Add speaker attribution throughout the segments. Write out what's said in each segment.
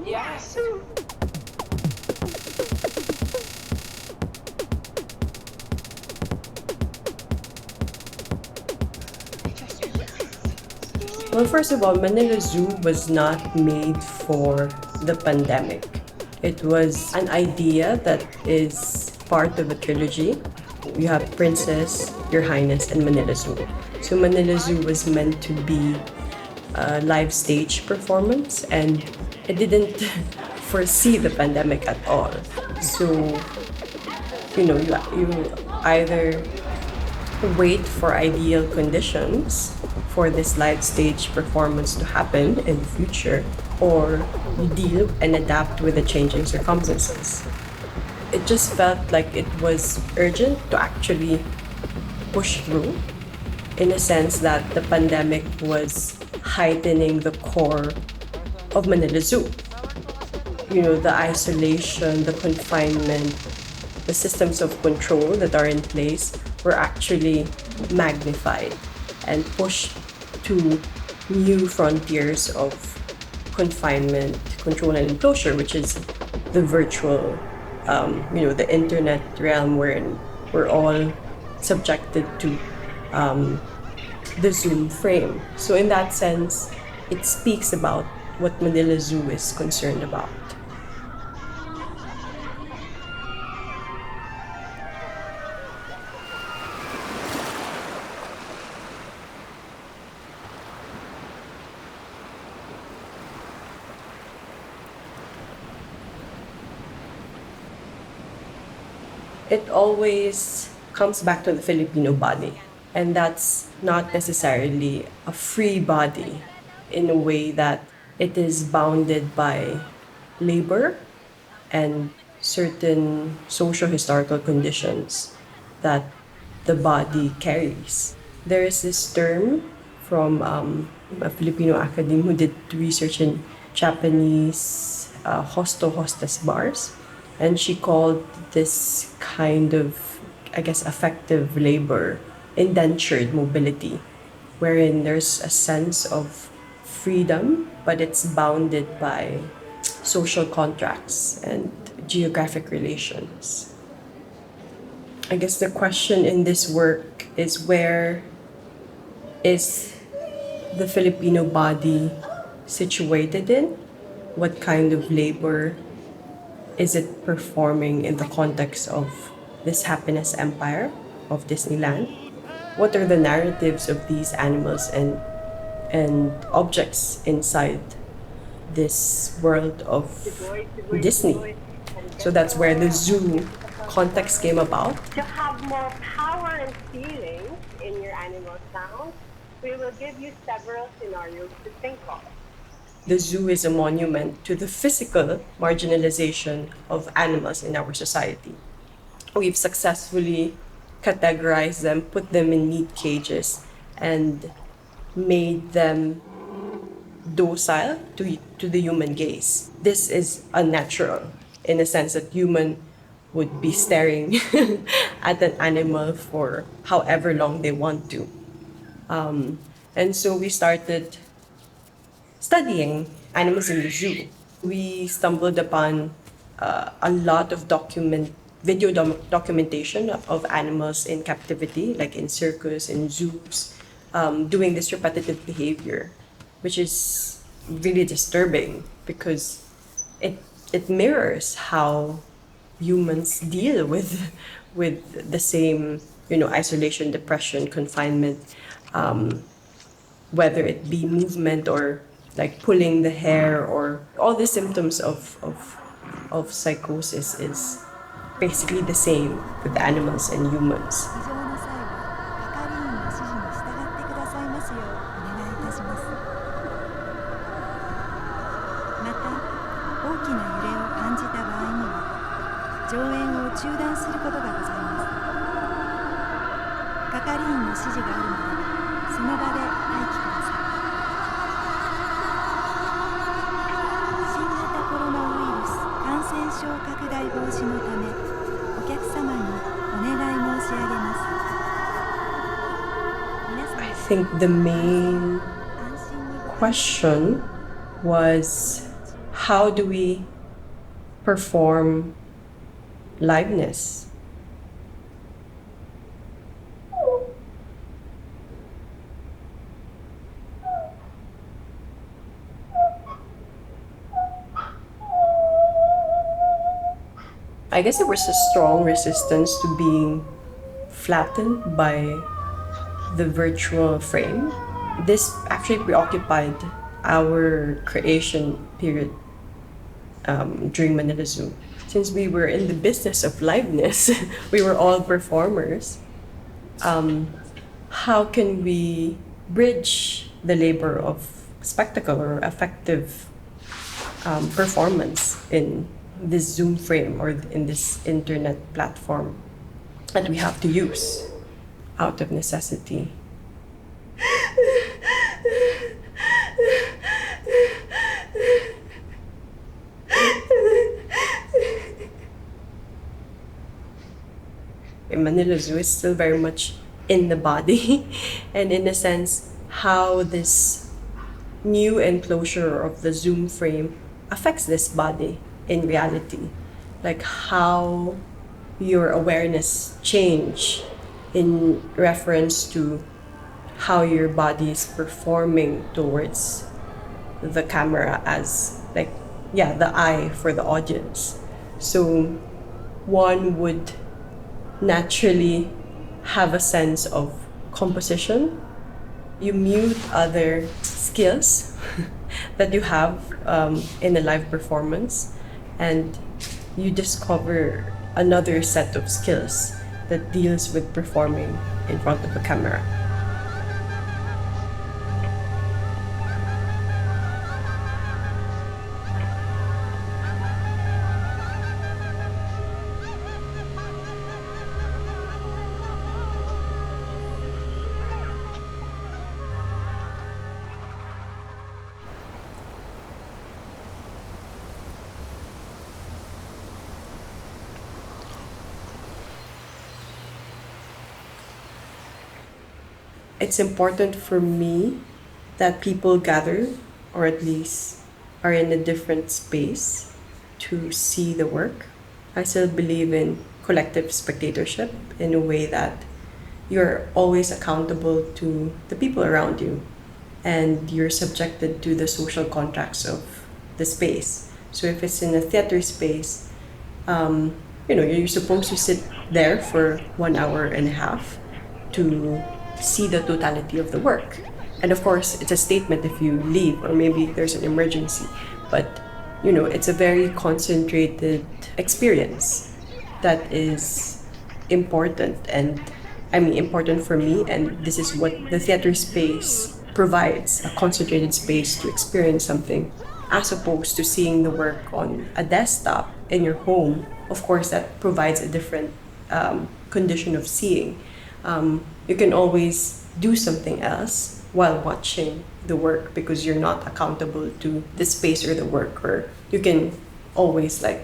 Speaker 1: Yes.
Speaker 2: Well, first of all, Manila Zoo was not made for the pandemic. It was an idea that is part of a trilogy. You have Princess, Your Highness, and Manila Zoo. So Manila Zoo was meant to be a live stage performance, and it didn't foresee the pandemic at all. So, you either wait for ideal conditions for this live stage performance to happen in the future, or you deal and adapt with the changing circumstances. It just felt like it was urgent to actually push through, in a sense that the pandemic was heightening the core of Manila Zoo. The isolation, the confinement, the systems of control that are in place were actually magnified and pushed to new frontiers of confinement, control, and enclosure, which is the virtual, the internet realm wherein we're all subjected to the Zoom frame. So, in that sense, it speaks about what Manila Zoo is concerned about. It always comes back to the Filipino body. And that's not necessarily a free body in a way that it is bounded by labor and certain social historical conditions that the body carries. There is this term from a Filipino academe who did research in Japanese hostess bars, and she called this kind of, I guess, affective labor indentured mobility, wherein there's a sense of freedom, but it's bounded by social contracts and geographic relations. I guess the question in this work is, where is the Filipino body situated in? What kind of labor is it performing in the context of this happiness empire of Disneyland? What are the narratives of these animals and objects inside this world of Disney? So that's where the zoo context came about.
Speaker 3: To have more power and feelings in your animal sound, we will give you several scenarios to think of.
Speaker 2: The zoo is a monument to the physical marginalization of animals in our society. We've successfully categorized them, put them in neat cages, and made them docile to the human gaze. This is unnatural, in a sense that human would be staring at an animal for however long they want to. And so we started studying animals in the zoo. We stumbled upon a lot of documentation of animals in captivity, like in circus, in zoos, doing this repetitive behavior, which is really disturbing because it mirrors how humans deal with the same isolation, depression, confinement, whether it be movement or like pulling the hair, or all the symptoms of psychosis is basically the same with animals and humans.
Speaker 4: 症拡大防止のためお客様にお願い申し上げます。
Speaker 2: I think the main question was, how do we perform liveness? I guess there was a strong resistance to being flattened by the virtual frame. This actually preoccupied our creation period during Manila Zoo. Since we were in the business of liveness, we were all performers. How can we bridge the labor of spectacle or effective performance in this Zoom frame or in this internet platform that we have to use out of necessity? In Manila Zoo is still very much in the body, and in a sense, how this new enclosure of the Zoom frame affects this body in reality. Like how your awareness change in reference to how your body is performing towards the camera as like, yeah, the eye for the audience. So one would naturally have a sense of composition. You mute other skills that you have in a live performance, and you discover another set of skills that deals with performing in front of a camera. It's important for me that people gather, or at least are in a different space to see the work. I still believe in collective spectatorship in a way that you're always accountable to the people around you, and you're subjected to the social contracts of the space. So if it's in a theater space, you're supposed to sit there for 1 hour and a half to see the totality of the work. And of course, it's a statement if you leave or maybe there's an emergency. But, it's a very concentrated experience that is important, and important for me. And this is what the theater space provides, a concentrated space to experience something, as opposed to seeing the work on a desktop in your home. Of course, that provides a different condition of seeing. You can always do something else while watching the work because you're not accountable to the space or the work. Or you can always play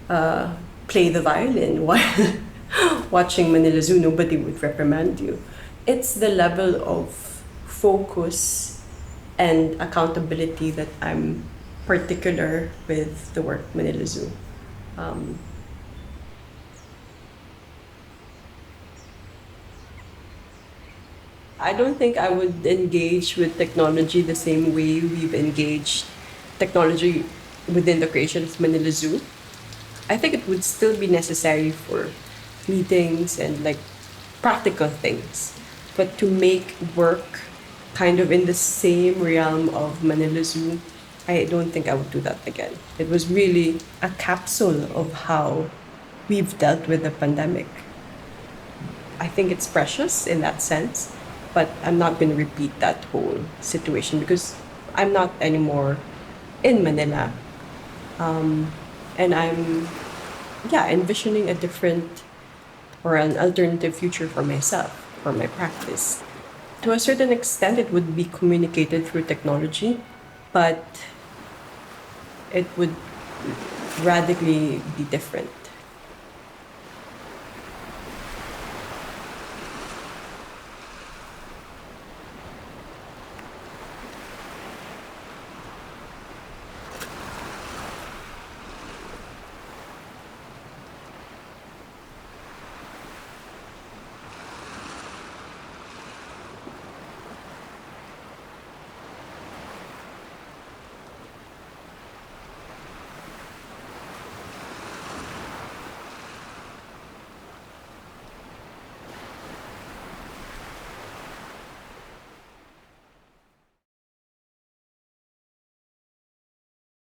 Speaker 2: the violin while watching Manila Zoo. Nobody would reprimand you. It's the level of focus and accountability that I'm particular with the work Manila Zoo. I don't think I would engage with technology the same way we've engaged technology within the creation of Manila Zoo. I think it would still be necessary for meetings and practical things. But to make work kind of in the same realm of Manila Zoo, I don't think I would do that again. It was really a capsule of how we've dealt with the pandemic. I think it's precious in that sense, but I'm not going to repeat that whole situation because I'm not anymore in Manila. And I'm, envisioning a different or an alternative future for myself, for my practice. To a certain extent, it would be communicated through technology, but it would radically be different.